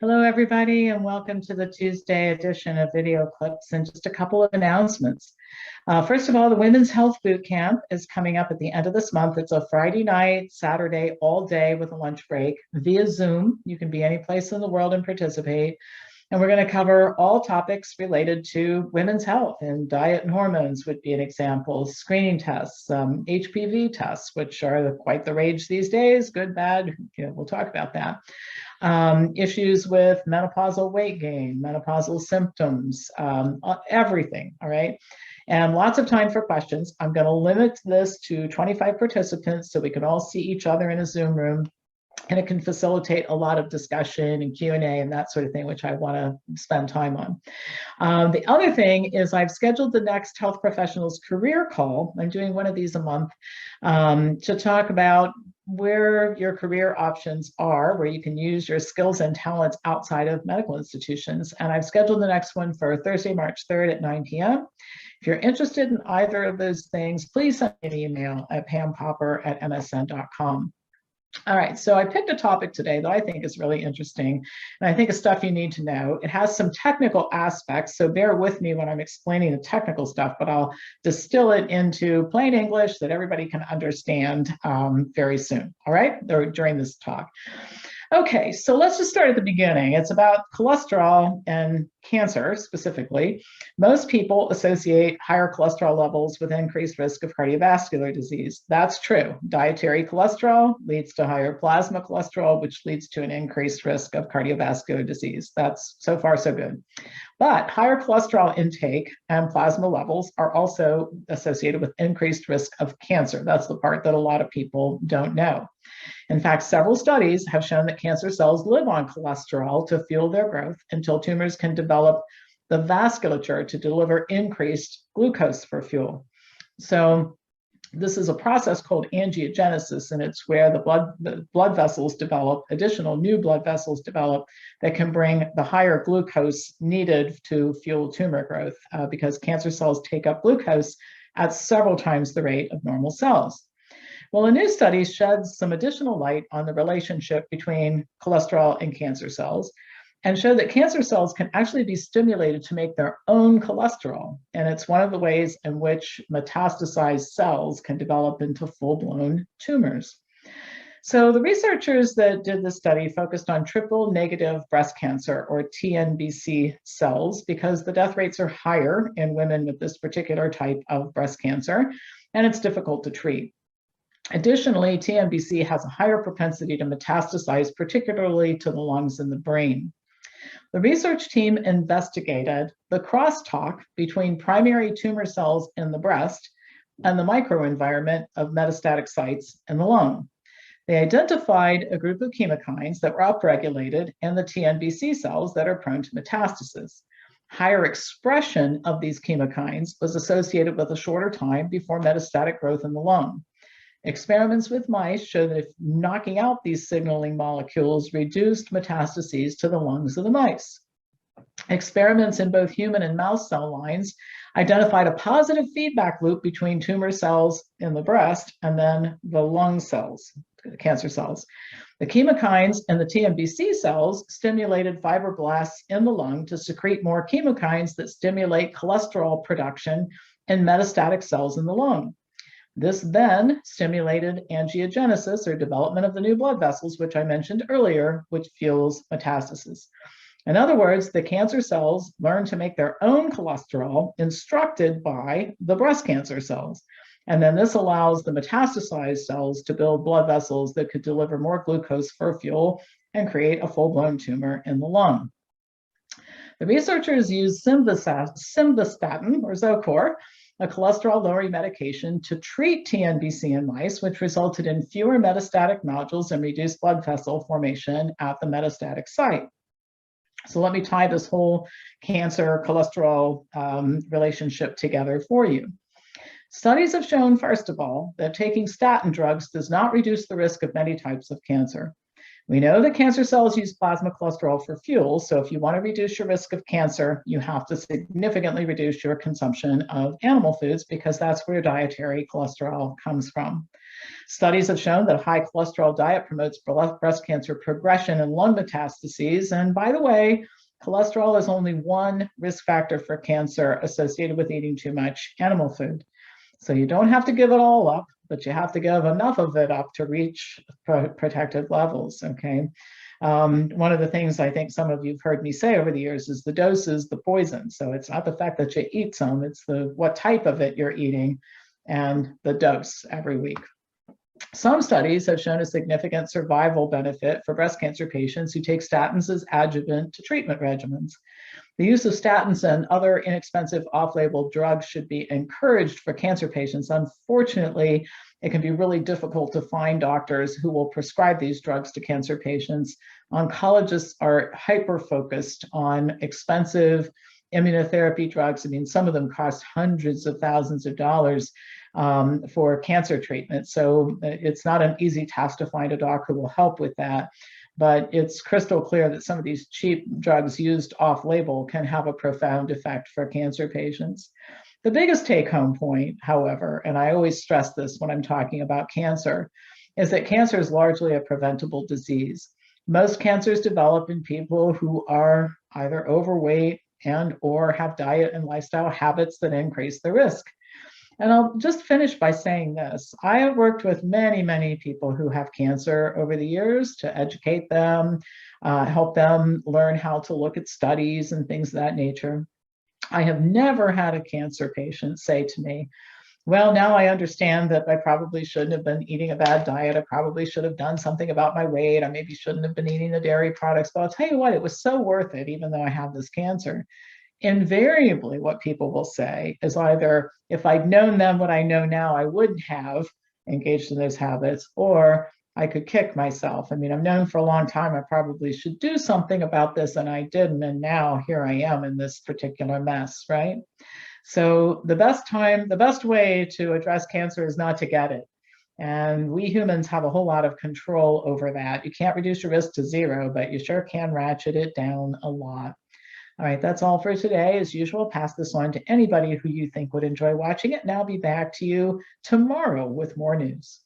Hello, everybody, and welcome to the Tuesday edition of Video Clips and just a couple of announcements. First of all, the Women's Health Boot Camp is coming up at the end of this month. It's a Friday night, Saturday, all day with a lunch break via Zoom. You can be any place in the world and participate. And we're going to cover all topics related to women's health, and diet and hormones would be an example, screening tests, HPV tests, which are quite the rage these days, good, bad, we'll talk about that. Issues with menopausal weight gain, menopausal symptoms, everything, all right? And lots of time for questions. I'm going to limit this to 25 participants so we can all see each other in a Zoom room, and it can facilitate a lot of discussion and Q&A and that sort of thing, which I want to spend time on. The other thing is I've scheduled the next Health Professionals Career Call. I'm doing one of these a month to talk about where your career options are, where you can use your skills and talents outside of medical institutions. And I've scheduled the next one for Thursday, March 3rd at 9 p.m. If you're interested in either of those things, please send me an email at pampopper@msn.com. All right, so I picked a topic today that I think is really interesting, and I think it's stuff you need to know. It has some technical aspects, so bear with me when I'm explaining the technical stuff, but I'll distill it into plain English that everybody can understand very soon, all right, or during this talk. Okay, so let's just start at the beginning. It's about cholesterol and cancer specifically. Most people associate higher cholesterol levels with increased risk of cardiovascular disease. That's true. Dietary cholesterol leads to higher plasma cholesterol, which leads to an increased risk of cardiovascular disease. That's so far so good. But higher cholesterol intake and plasma levels are also associated with increased risk of cancer. That's the part that a lot of people don't know. In fact, several studies have shown that cancer cells live on cholesterol to fuel their growth until tumors can develop the vasculature to deliver increased glucose for fuel. So this is a process called angiogenesis, and it's where the blood vessels develop, additional new blood vessels develop that can bring the higher glucose needed to fuel tumor growth because cancer cells take up glucose at several times the rate of normal cells. Well, a new study sheds some additional light on the relationship between cholesterol and cancer cells and showed that cancer cells can actually be stimulated to make their own cholesterol. And it's one of the ways in which metastasized cells can develop into full-blown tumors. So the researchers that did this study focused on triple negative breast cancer, or TNBC cells, because the death rates are higher in women with this particular type of breast cancer, and it's difficult to treat. Additionally, TNBC has a higher propensity to metastasize, particularly to the lungs and the brain. The research team investigated the crosstalk between primary tumor cells in the breast and the microenvironment of metastatic sites in the lung. They identified a group of chemokines that were upregulated in the TNBC cells that are prone to metastasis. Higher expression of these chemokines was associated with a shorter time before metastatic growth in the lung. Experiments with mice show that if knocking out these signaling molecules reduced metastases to the lungs of the mice. Experiments in both human and mouse cell lines identified a positive feedback loop between tumor cells in the breast and then the lung cells, the cancer cells. The chemokines in the TNBC cells stimulated fibroblasts in the lung to secrete more chemokines that stimulate cholesterol production in metastatic cells in the lung. This then stimulated angiogenesis, or development of the new blood vessels, which I mentioned earlier, which fuels metastasis. In other words, the cancer cells learn to make their own cholesterol instructed by the breast cancer cells. And then this allows the metastasized cells to build blood vessels that could deliver more glucose for fuel and create a full-blown tumor in the lung. The researchers used simvastatin, or Zocor, a cholesterol-lowering medication, to treat TNBC in mice, which resulted in fewer metastatic nodules and reduced blood vessel formation at the metastatic site. So let me tie this whole cancer cholesterol relationship together for you. Studies have shown, first of all, that taking statin drugs does not reduce the risk of many types of cancer. We know that cancer cells use plasma cholesterol for fuel. So if you want to reduce your risk of cancer, you have to significantly reduce your consumption of animal foods because that's where dietary cholesterol comes from. Studies have shown that a high cholesterol diet promotes breast cancer progression and lung metastases. And by the way, cholesterol is only one risk factor for cancer associated with eating too much animal food. So you don't have to give it all up, but you have to give enough of it up to reach protected levels, okay? One of the things I think some of you've heard me say over the years is the dose is the poison. So it's not the fact that you eat some, it's the what type of it you're eating and the dose every week. Some studies have shown a significant survival benefit for breast cancer patients who take statins as adjuvant to treatment regimens. The use of statins and other inexpensive off-label drugs should be encouraged for cancer patients. Unfortunately, it can be really difficult to find doctors who will prescribe these drugs to cancer patients. Oncologists are hyper-focused on expensive immunotherapy drugs. I mean, some of them cost hundreds of thousands of dollars for cancer treatment. So it's not an easy task to find a doc who will help with that. But it's crystal clear that some of these cheap drugs used off-label can have a profound effect for cancer patients. The biggest take-home point, however, and I always stress this when I'm talking about cancer, is that cancer is largely a preventable disease. Most cancers develop in people who are either overweight and or have diet and lifestyle habits that increase the risk. And I'll just finish by saying this. I have worked with many, many people who have cancer over the years to educate them, help them learn how to look at studies and things of that nature. I have never had a cancer patient say to me, well, now I understand that I probably shouldn't have been eating a bad diet. I probably should have done something about my weight. I maybe shouldn't have been eating the dairy products. But I'll tell you what, it was so worth it, even though I have this cancer. Invariably, what people will say is either, if I'd known then what I know now, I wouldn't have engaged in those habits, or I could kick myself. I mean, I've known for a long time I probably should do something about this, and I didn't, and now here I am in this particular mess, right? So the best way to address cancer is not to get it. And we humans have a whole lot of control over that. You can't reduce your risk to zero, but you sure can ratchet it down a lot. All right, that's all for today. As usual, pass this on to anybody who you think would enjoy watching it, and I'll be back to you tomorrow with more news.